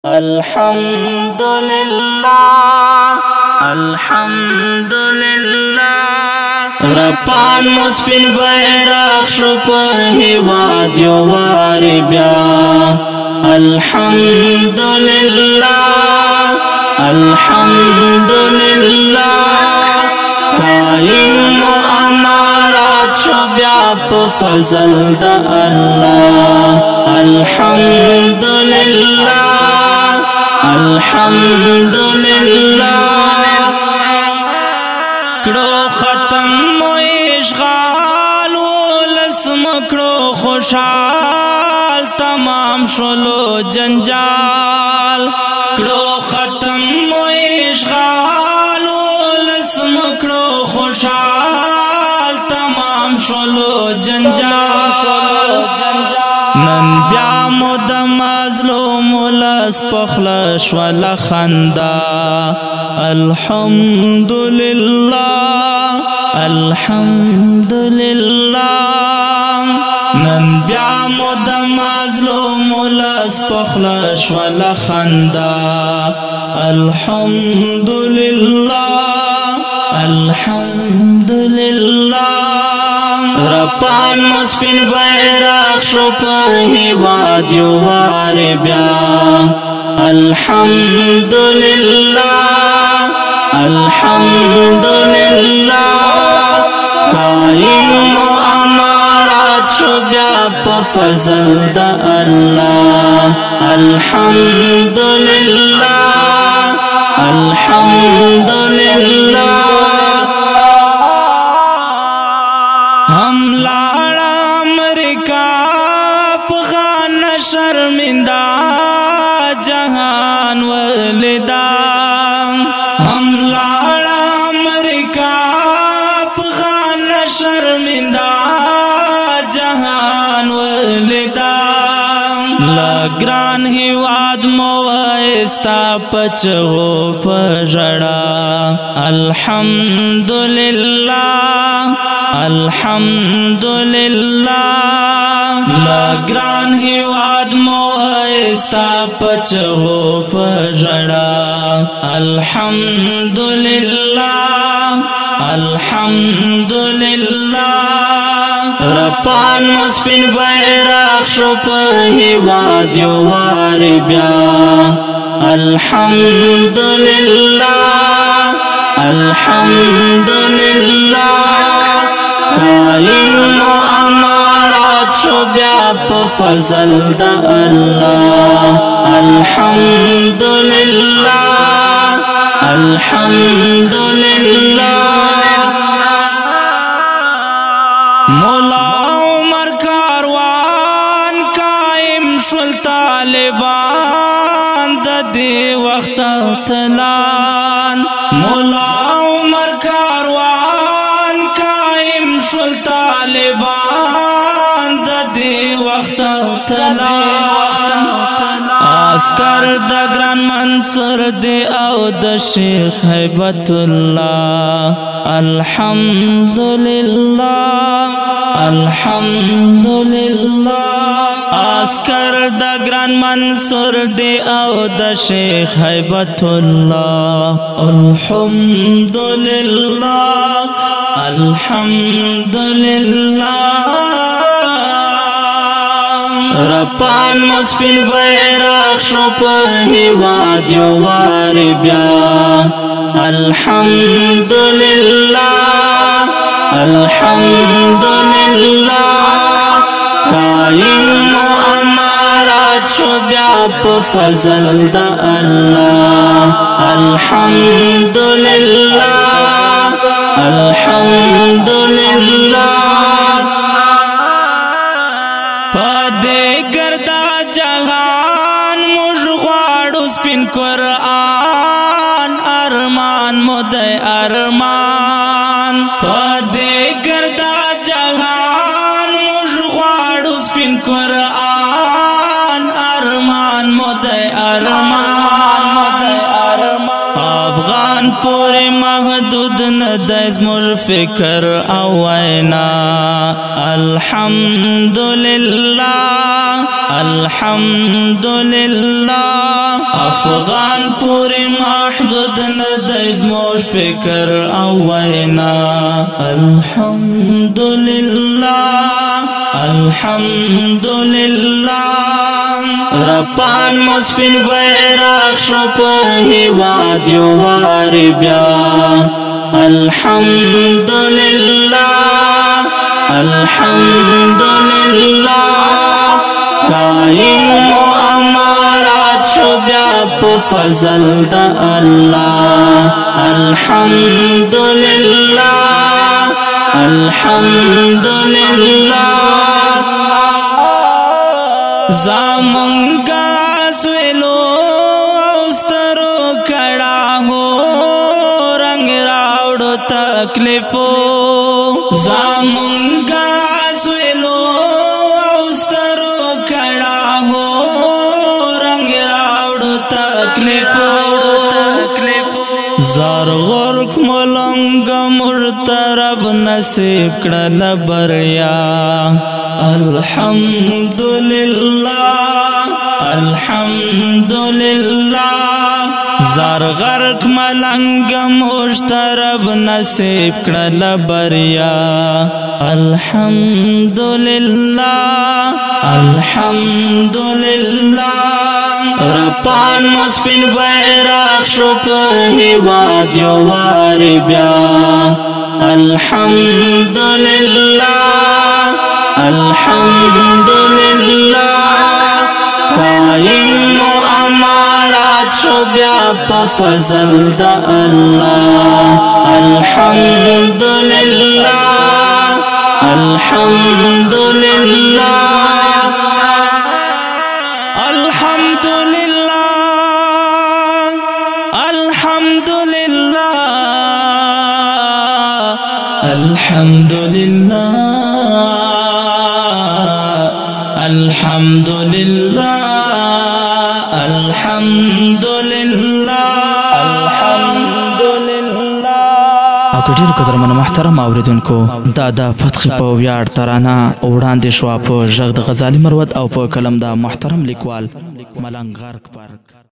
Alhamdulillah, Alhamdulillah. Rapan muspin bayrak shrupa hiwad yowari bya. Alhamdulillah, Alhamdulillah. Kaim amarat shubya pa fazal da Allah. Alhamdulillah, Alhamdulillah. Kdo khatam mo ishghal ولسم kdo khushal tamam sholo janjal. Kdo khatam mo ishghal ولسم kdo khushal tamam sholo janjal. Nan bya mudam mazlum لاس پخلا شوالا خندا. Alhamdulillah, Alhamdulillah. نن بیا مدام مظلوم لاس پخلا شوالا خندا. Alhamdulillah, Alhamdulillah. Rapan muspin bayrak shrupa hiwad yowari bya. Alhamdulillah, Alhamdulillah. Kaim amarat shubya pa fazal da Allah. Alhamdulillah, Alhamdulillah. हम लाड़ा अमरीका अफगान शर्मिंदा जहान वलिदा. हम लाड़ा अमरीका अफगान शर्मिंदा जहान वलिदा. लग्रान हिवाद मोइस्ता पचगो पजड़ा. Alhamdulillah, Alhamdulillah. Lagran hiwad moista pachho pajada. Alhamdulillah, Alhamdulillah. Rapan muspin bayrak shrupa hiwad yowari bya. Alhamdulillah, Alhamdulillah. Kaim amarat shubya pa fazal da Allah. Alhamdulillah, Alhamdulillah. Mola Umar Karwan kaim shul Taliban da di waqta talan. Mola Umar Karwan kaim shul Taliban da di waqta talan. Askar da Gran Mansur di au da Sheikh Haibatullah. Alhamdulillah, Alhamdulillah. Askar da Gran Mansur di au da Sheikh Haibatullah. Alhamdulillah, Alhamdulillah. Rapan muspin bayrak shrupa hiwad yowari bya. Alhamdulillah, Alhamdulillah. Kaim amarat shubya pa fazal da Allah. Alhamdulillah, Alhamdulillah. Pade garda jahan mujhwadu spin Quran. Arman muday arman. Pade garda jahan mujhwadu spin Quran. Arman muday arman. Afghan puri mahdud nadaiz mur fikr awayna. Alhamdulillah, Alhamdulillah. افغان پوری محدود ندی زموږ فکر او وینا الحمدلله الحمدلله رپان مسپین بیرغ شو په هیواد یو وارې بیا الحمدلله الحمدلله قائم و امارات شو بیا په فضل د الله الحمدلله الحمدلله زمونږه سویلو سترو کړه هو رنگ راوړو تکلیفو زمونږه سویلو سترو کړه هو رنگ راوړو تکلیفو زار غرق ملنګ مرترب نصیب کړل بریا الحمدلله الحمدلله زار غرق ملنګ مشترب نصیب کړل بریا الحمدلله الحمدلله رپان مسپین بیرغ شو په هیواد یو وارې بیا الحمدلله الحمدلله قائم و امارات شو بیا په فضل د الله الحمدلله الحمدلله الحمدلله الحمدلله الحمدلله الحمدلله الحمدلله الحمدلله او که ډېر قدرمنو محترم اوریدونکو دا د فتحې په ویاړ ترانه وړاندې شوه په غږ د غزالي مروت او په کلم د محترم لیکوال ملنګ غرق پارک